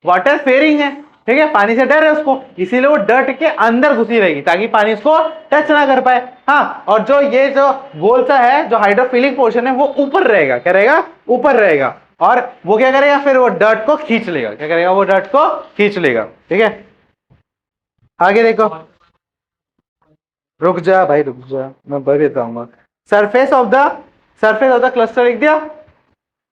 वाटर फेरिंग है, ठीक है, पानी से डर है उसको, इसीलिए वो डर्ट के अंदर घुसी रहेगी ताकि पानी उसको टच ना कर पाए। हाँ, और जो ये जो गोल सा है, जो हाइड्रोफिलिक पोर्शन है, वो ऊपर रहेगा, क्या रहेगा, ऊपर रहेगा। और वो क्या करेगा, फिर वो डर्ट को खींच लेगा, क्या करेगा, वो डर्ट को खींच लेगा, ठीक है। आगे देखो, रुक जा भाई, रुक जा, मैं बताऊंगा। सरफेस ऑफ द क्लस्टर लिख दिया,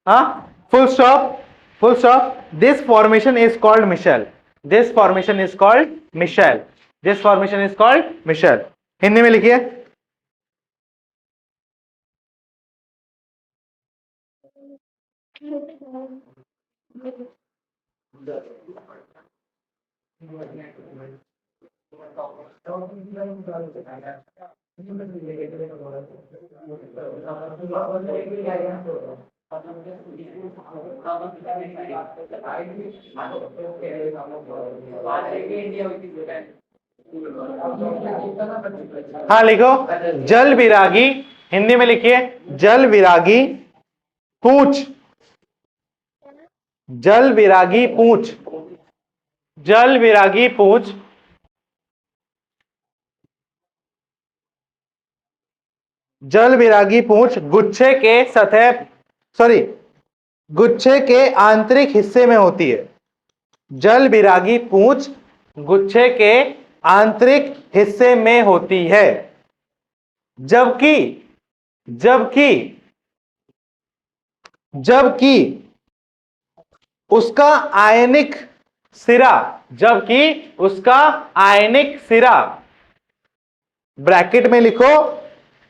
हाँ, full stop, full stop. This formation is called micelle, this formation is called micelle, this formation is called micelle. Hindi में लिखिए, हाँ लिखो, जल विरागी, हिंदी में लिखिए, जल विरागी पूछ, जल विरागी पूछ, जल विरागी पूछ, जल विरागी पूछ गुच्छे के सतह, सॉरी, गुच्छे के आंतरिक हिस्से में होती है। जल विरागी पूंछ गुच्छे के आंतरिक हिस्से में होती है, जबकि जबकि जबकि उसका आयनिक सिरा, जबकि उसका आयनिक सिरा, ब्रैकेट में लिखो,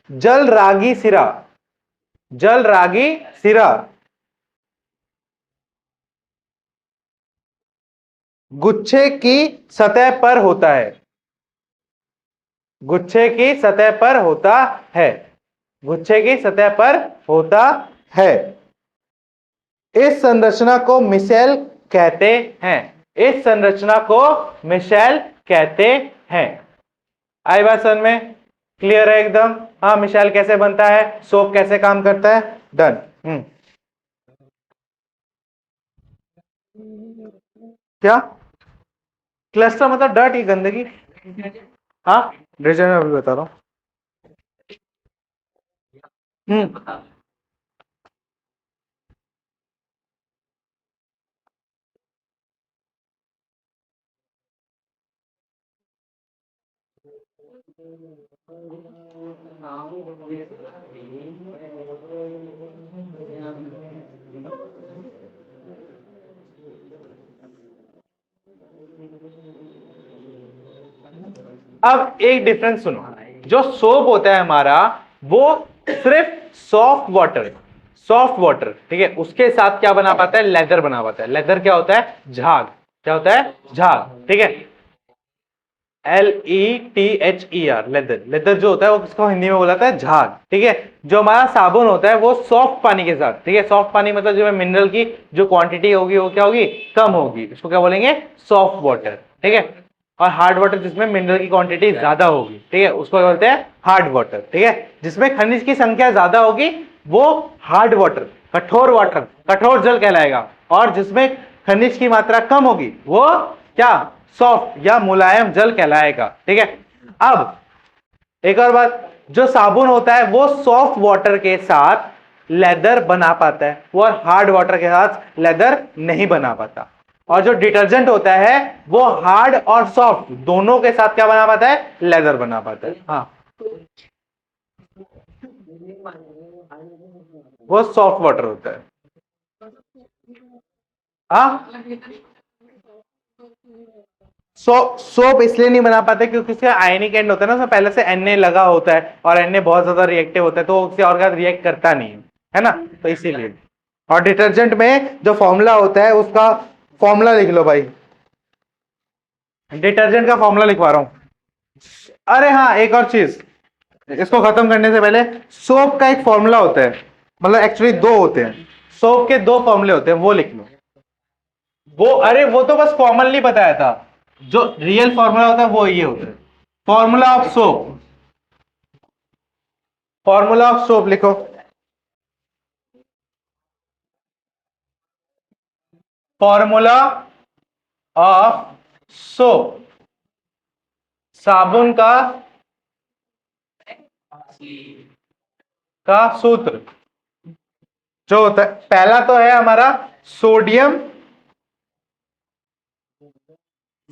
जल रागी सिरा, जल रागी सिरा गुच्छे की सतह पर होता है, गुच्छे की सतह पर होता है, गुच्छे की सतह पर होता है। इस संरचना को मिशेल कहते हैं, इस संरचना को मिशेल कहते हैं। आई बात समझ में, क्लियर है एकदम। हाँ, मिशेल कैसे बनता है, सोप कैसे काम करता है, डन। क्या क्लस्टर मतलब डर्ट की गंदगी, हाँ, रीजन में अभी बता रहा हूँ। अब एक डिफरेंस सुनो, जो सोप होता है हमारा, वो सिर्फ सॉफ्ट वाटर, सॉफ्ट वाटर, ठीक है, उसके साथ क्या बना पाता है, लेदर बना पाता है। लेदर क्या होता है, झाग, क्या होता है, झाग, ठीक है। LETHER, लेदर, लेदर जो होता है वो किसको हिंदी में बोला जाता है, झाग, ठीक है। जो हमारा साबुन होता है वो सॉफ्ट पानी के साथ, ठीक है, सॉफ्ट पानी मतलब जो मिनरल की जो क्वांटिटी होगी वो क्या होगी, कम होगी, इसको क्या बोलेंगे, सॉफ्ट वाटर, ठीक है। और हार्ड वाटर जिसमें मिनरल की क्वांटिटी ज्यादा होगी, ठीक है, उसको बोलते हैं हार्ड वाटर, ठीक है। जिसमें खनिज की संख्या ज्यादा होगी वो हार्ड वाटर, कठोर वाटर, कठोर जल कहलाएगा। और जिसमें खनिज की मात्रा कम होगी वो क्या सॉफ्ट या मुलायम जल कहलाएगा। ठीक है, अब एक और बात, जो साबुन होता है वो सॉफ्ट वाटर के साथ लेदर बना पाता है, वो हार्ड वाटर के साथ लेदर नहीं बना पाता। और जो डिटर्जेंट होता है वो हार्ड और सॉफ्ट दोनों के साथ क्या बना पाता है, लेदर बना पाता है। हाँ, वो सॉफ्ट वाटर होता है। हाँ, सोप इसलिए नहीं बना पाते क्योंकि उसका आयनिक एंड होता है ना, उसमें पहले से Na लगा होता है और Na बहुत ज्यादा रिएक्टिव होता है, तो उससे और रिएक्ट करता नहीं है ना, तो इसीलिए। और डिटर्जेंट में जो फॉर्मूला होता है उसका फॉर्मूला लिख लो भाई, डिटर्जेंट का फॉर्मूला लिखवा रहा हूं। अरे हाँ, एक और चीज, इसको खत्म करने से पहले, सोप का एक फॉर्मूला होता है, मतलब एक्चुअली दो होते हैं, सोप के दो फॉर्मूले होते हैं, वो लिख लो। वो अरे वो तो बस कॉमनली बताया था, जो रियल फॉर्मूला होता है वो ये होता है, formula of soap. Formula of soap लिखो, फॉर्मूला ऑफ सोप, साबुन का सूत्र जो होता है, पहला तो है हमारा सोडियम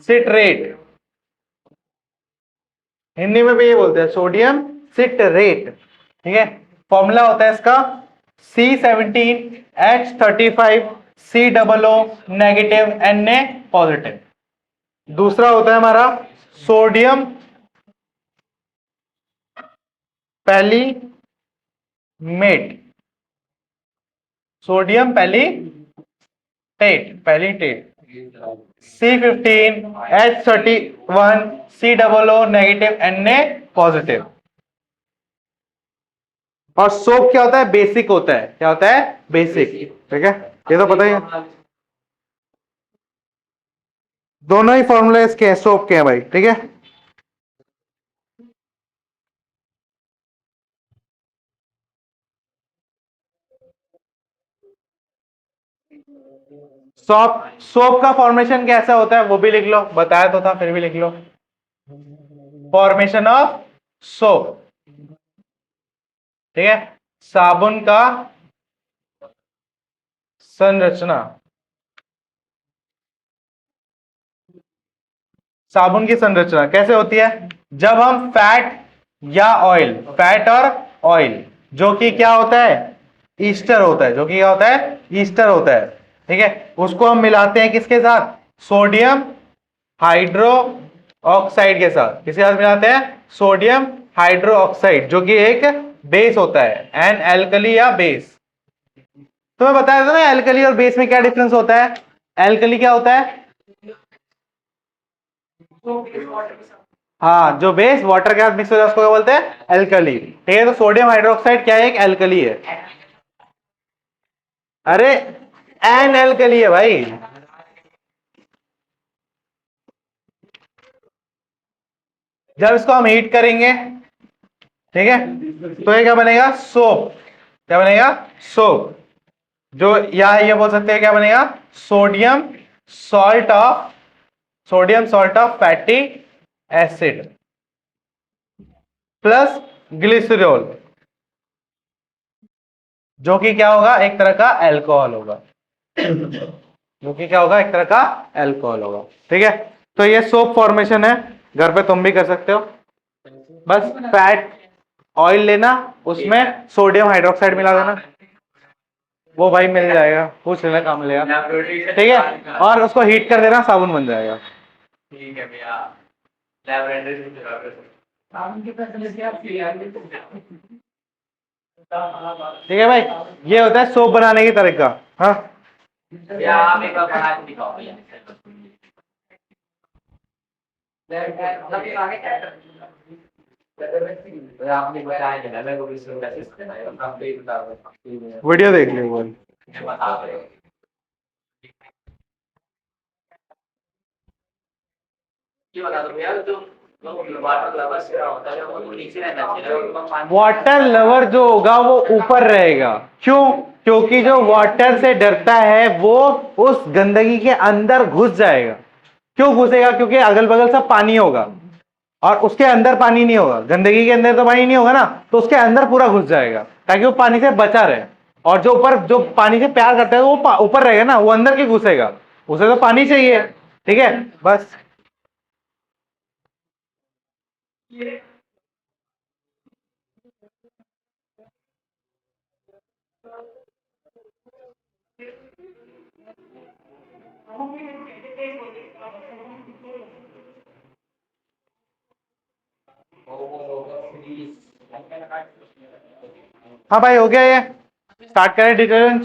सिट्रेट, हिंदी में भी ये बोलते हैं सोडियम सिट्रेट। ठीक है, फॉर्मूला होता है इसका C17H35COO नेगेटिव Na पॉजिटिव। दूसरा होता है हमारा sodium palmitate, sodium palmitate C15H31COO negative Na positive. और सोप क्या होता है, बेसिक होता है, क्या होता है, बेसिक। ठीक है, ये तो पता ही है, दोनों ही फॉर्मूले इसके हैं, सोप के हैं भाई। ठीक है, सोप का फॉर्मेशन कैसा होता है वो भी लिख लो, बताया तो था फिर भी लिख लो, फॉर्मेशन ऑफ सोप। ठीक है, साबुन का संरचना, साबुन की संरचना कैसे होती है, जब हम फैट या ऑयल, फैट और ऑयल जो कि क्या होता है, ईस्टर होता है, जो कि क्या होता है, ईस्टर होता है। ठीक है, उसको हम मिलाते हैं किसके साथ, सोडियम हाइड्रो ऑक्साइड के साथ। किसके साथ मिलाते हैं, सोडियम हाइड्रो ऑक्साइड, जो कि एक बेस होता है, एन एल्कली या बेस। तो मैं बताया था ना एल्कली और बेस में क्या डिफरेंस होता है, एल्कली क्या होता है, हाँ, जो बेस वाटर के साथ मिक्स हो जाए उसको क्या बोलते हैं, एल्कली। ठीक है, तो सोडियम हाइड्रोक्साइड क्या है, एक एल्कली है। अरे एन एल्कली है भाई, जब इसको हम हीट करेंगे, ठीक है, तो ये क्या बनेगा, सोप। क्या बनेगा, सोप। जो या ये बोल सकते हैं क्या बनेगा, sodium salt of, sodium salt of fatty acid plus glycerol, जो कि क्या होगा, एक तरह का अल्कोहल होगा, जो कि क्या होगा, एक तरह का अल्कोहल होगा। ठीक है, तो ये सोप फॉर्मेशन है, घर पे तुम भी कर सकते हो। बस फैट ऑयल लेना, उसमें सोडियम हाइड्रोक्साइड मिला देना, वो भाई मिल जाएगा, पूछ लेना, काम मिलेगा। ठीक है, और उसको हीट कर देना, साबुन बन जाएगा। ठीक है भैया, ठीक है भाई, ये होता है सोप बनाने की तरीका। हाँ, आप एक बार बना के दिखाओ भैया। आपने बताया मेरे को वीडियो देख लो, ये बता दो भैया, जो वाटर लवर क्या होता है वो नीचे रहना चाहिए, वाटर लवर जो होगा वो ऊपर रहेगा, क्यों, क्योंकि जो वाटर से डरता है वो उस गंदगी के अंदर घुस जाएगा। क्यों घुसेगा? क्योंकि अगल बगल सब पानी होगा और उसके अंदर पानी नहीं होगा। गंदगी के अंदर तो पानी नहीं होगा ना, तो उसके अंदर पूरा घुस जाएगा ताकि वो पानी से बचा रहे। और जो ऊपर, जो पानी से प्यार करता है वो ऊपर रहेगा ना, वो अंदर क्यों घुसेगा? उसे तो पानी चाहिए। ठीक है, बस। हाँ भाई, हो गया ये। स्टार्ट करें डिटर्जेंट।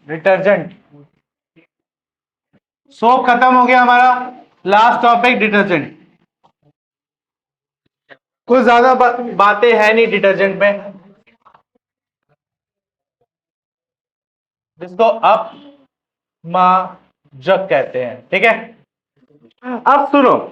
डिटर्जेंट, सोप खत्म हो गया हमारा। Last topic detergent. कुछ ज्यादा बातें है नहीं डिटर्जेंट में, जिसको अप मार्जक कहते हैं। ठीक है, अब सुनो,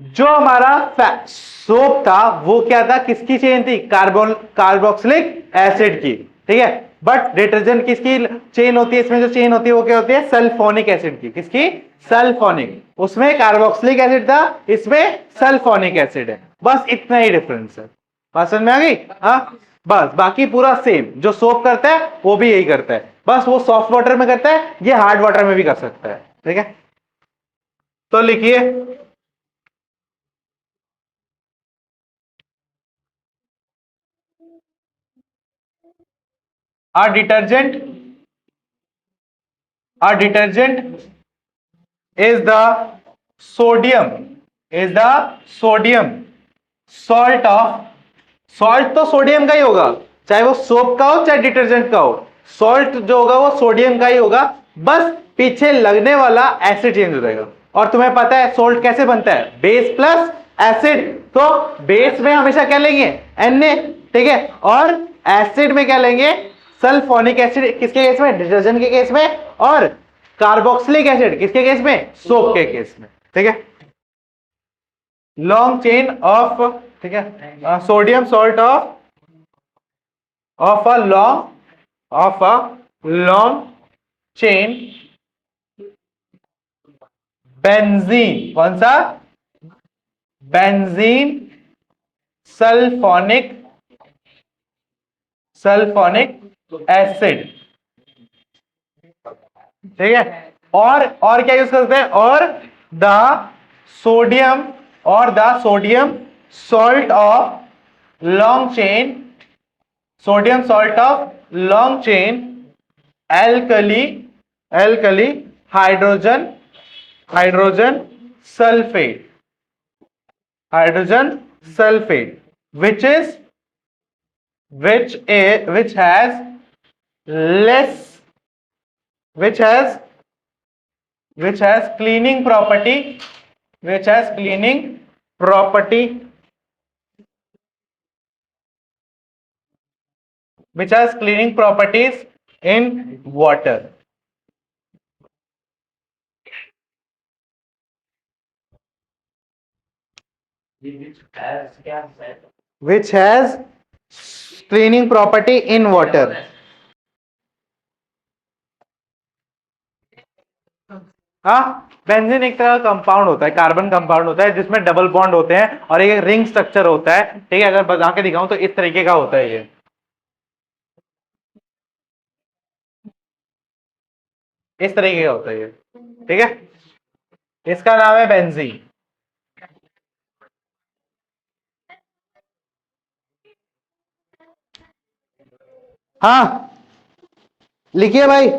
जो हमारा सोप था वो क्या था? किसकी चेन थी? कार्बोक्सिलिक एसिड की। ठीक है, बट डिटर्जेंट किसकी चेन होती है? इसमें जो चेन होती है वो क्या होती है? सल्फोनिक एसिड की। किसकी? सल्फोनिक। उसमें कार्बोक्सिलिक एसिड था, इसमें सल्फोनिक एसिड है। बस इतना ही डिफरेंस है। बात समझ में आ गई? हाँ, बस बाकी पूरा सेम। जो सोप करता है वो भी यही करता है, बस वो सॉफ्ट वाटर में करता है, ये हार्ड वाटर में भी कर सकता है। ठीक है, तो लिखिए, a detergent, a detergent is the sodium salt of, salt तो सोडियम का ही होगा, चाहे वो सोप का हो चाहे डिटर्जेंट का हो। सॉल्ट जो होगा वो सोडियम का ही होगा, बस पीछे लगने वाला एसिड चेंज हो जाएगा। और तुम्हें पता है सोल्ट कैसे बनता है? Base plus acid. तो बेस में हमेशा क्या लेंगे? Na। ठीक है, और एसिड में क्या लेंगे? Sulphonic acid. किसके केस में? डिटर्जेंट के केस में। और कार्बोक्सिलिक एसिड किसके केस में? सोप के केस में। ठीक है, लॉन्ग चेन ऑफ, ठीक है, sodium salt of a long chain benzene. कौन सा? Benzene sulphonic acid. ठीक है, और क्या यूज करते हैं? और the sodium, salt of long chain, sodium salt of long chain alkali, alkali hydrogen, hydrogen sulphate, hydrogen sulphate, which is which has less, which has cleaning property, which has cleaning property, which has cleaning properties in water। which has cleaning property in water। हाँ, बेंजीन एक तरह का कंपाउंड होता है, कार्बन कंपाउंड होता है जिसमें डबल बॉन्ड होते हैं और एक रिंग स्ट्रक्चर होता है। ठीक है, अगर बता के दिखाऊं तो इस तरीके का होता है ये, इस तरीके का होता है ये। ठीक है, इसका नाम है बेंजीन। हाँ, लिखिए भाई,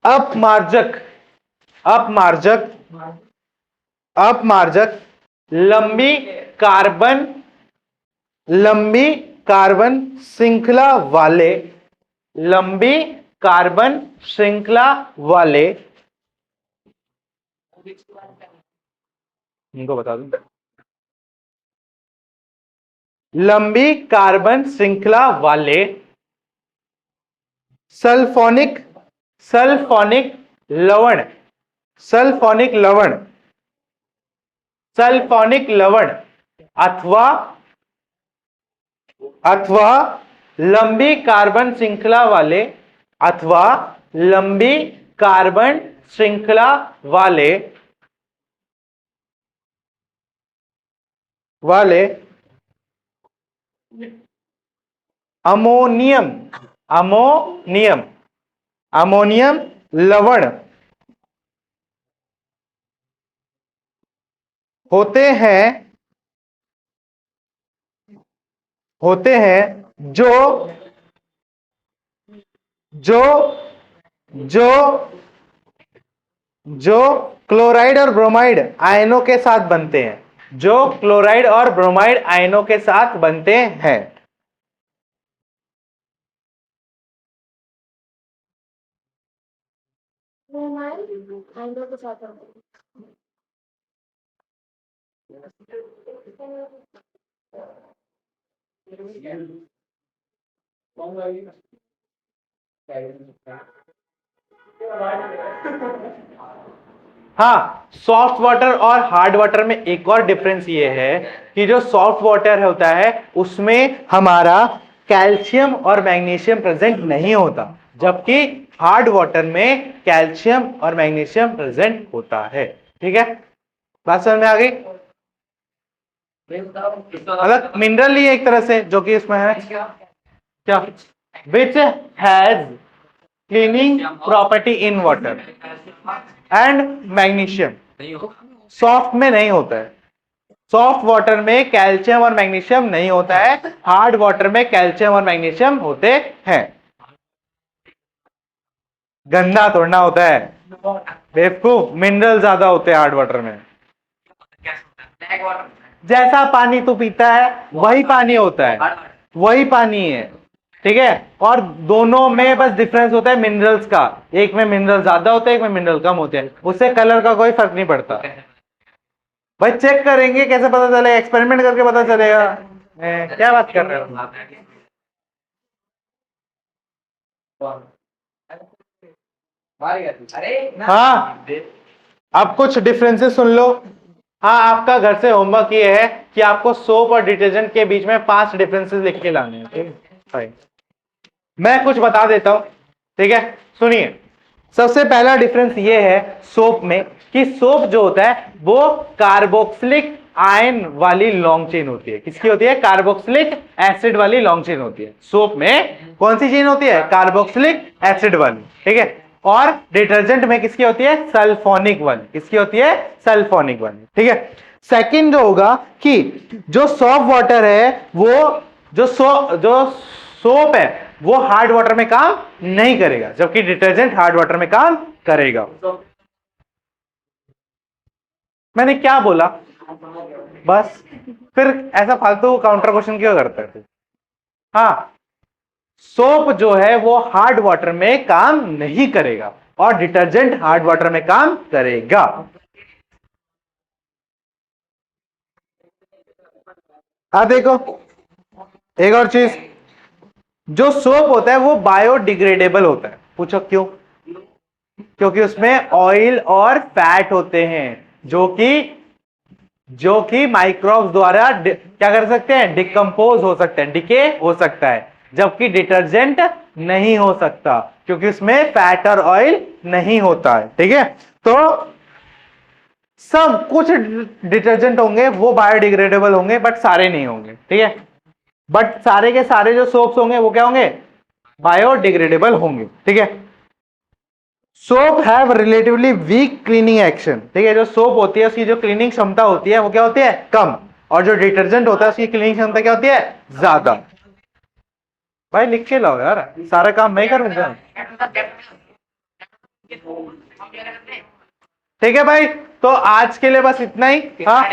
अपमार्जक, अपमार्जक, अपमार्जक लंबी कार्बन, लंबी कार्बन श्रृंखला वाले, लंबी कार्बन श्रृंखला वाले, इनको बता दूं, लंबी कार्बन श्रृंखला वाले सल्फोनिक, सल्फोनिक लवण, सल्फोनिक लवण, सल्फोनिक लवण अथवा, अथवा लंबी कार्बन श्रृंखला वाले अथवा लंबी कार्बन श्रृंखला वाले अमोनियम अमोनियम अमोनियम लवण होते हैं जो जो जो जो क्लोराइड और ब्रोमाइड आयनों के साथ बनते हैं, जो क्लोराइड और ब्रोमाइड आयनों के साथ बनते हैं। हाँ, सॉफ्ट वाटर और हार्ड वाटर में एक और डिफरेंस ये है कि जो सॉफ्ट वाटर होता है उसमें हमारा कैल्शियम और मैग्नीशियम प्रेजेंट नहीं होता, जबकि हार्ड वाटर में कैल्शियम और मैग्नीशियम प्रेजेंट होता है। ठीक है, बात समझ में आ गई? अलग मिनरल ही एक तरह से जो कि इसमें है क्या, which has cleaning property in water and magnesium. Soft में नहीं होता है, सॉफ्ट वाटर में कैल्शियम और मैग्नीशियम नहीं होता है, हार्ड वाटर में कैल्शियम और मैग्नीशियम होते हैं। गंदा तोड़ना होता है बेवकूफ, मिनरल ज्यादा होते हैं हार्ड वाटर में। जैसा पानी तू पीता है वही पानी होता है, वही पानी है। ठीक है, और दोनों में बस डिफरेंस होता है मिनरल्स का, एक में मिनरल ज्यादा होते हैं, एक में मिनरल कम होते हैं, उससे कलर का कोई फर्क नहीं पड़ता। भाई चेक करेंगे, कैसे पता चलेगा? एक्सपेरिमेंट करके पता चलेगा। क्या बात कर रहे हो? हाँ, अब कुछ डिफरेंसेस सुन लो। हाँ, आपका घर से होमवर्क ये है कि आपको सोप और डिटर्जेंट के बीच में 5 डिफरेंसेस लिख के लाने हैं। ठीक है, मैं कुछ बता देता हूं। ठीक है, सुनिए। सबसे पहला डिफरेंस ये है सोप में कि सोप जो होता है वो कार्बोक्सिलिक आयन वाली लॉन्ग चेन होती है। किसकी होती है? कार्बोक्सिलिक एसिड वाली लॉन्ग चेन होती है। सोप में कौन सी चेन होती है? कार्बोक्सिलिक एसिड वाली। ठीक है, और डिटर्जेंट में किसकी होती है? सल्फोनिक वाली। किसकी होती है? सल्फोनिक वाली। ठीक है, सेकंड जो होगा कि जो सॉफ्ट वाटर है वो जो सोप है वो हार्ड वाटर में काम नहीं करेगा, जबकि डिटर्जेंट हार्ड वाटर में काम करेगा। मैंने क्या बोला? बस फिर ऐसा फालतू काउंटर क्वेश्चन क्यों करते हैं? हाँ, सोप जो है वो हार्ड वाटर में काम नहीं करेगा और डिटर्जेंट हार्ड वाटर में काम करेगा। देखो एक और चीज, जो सोप होता है वो बायोडिग्रेडेबल होता है। पूछो क्यों? क्योंकि उसमें ऑयल और फैट होते हैं जो कि माइक्रोब्स द्वारा क्या कर सकते हैं? डिकम्पोज हो सकते हैं, डिके हो सकता है, जबकि डिटर्जेंट नहीं हो सकता क्योंकि उसमें फैट और ऑयल नहीं होता है। ठीक है, तो सब कुछ डिटर्जेंट होंगे वो बायोडिग्रेडेबल होंगे बट सारे नहीं होंगे। ठीक है, बट सारे के सारे जो सोप्स होंगे वो क्या होंगे? बायोडिग्रेडेबल होंगे। ठीक है, soap have relatively weak cleaning action. ठीक है, जो सोप होती है उसकी जो क्लीनिंग क्षमता होती है वो क्या होती है? कम। और जो डिटर्जेंट होता है उसकी क्लीनिंग क्षमता क्या होती है? ज्यादा। भाई लिख के लाओ यार, सारा काम मैं करूंगा। ठीक है भाई, तो आज के लिए बस इतना ही। हाँ।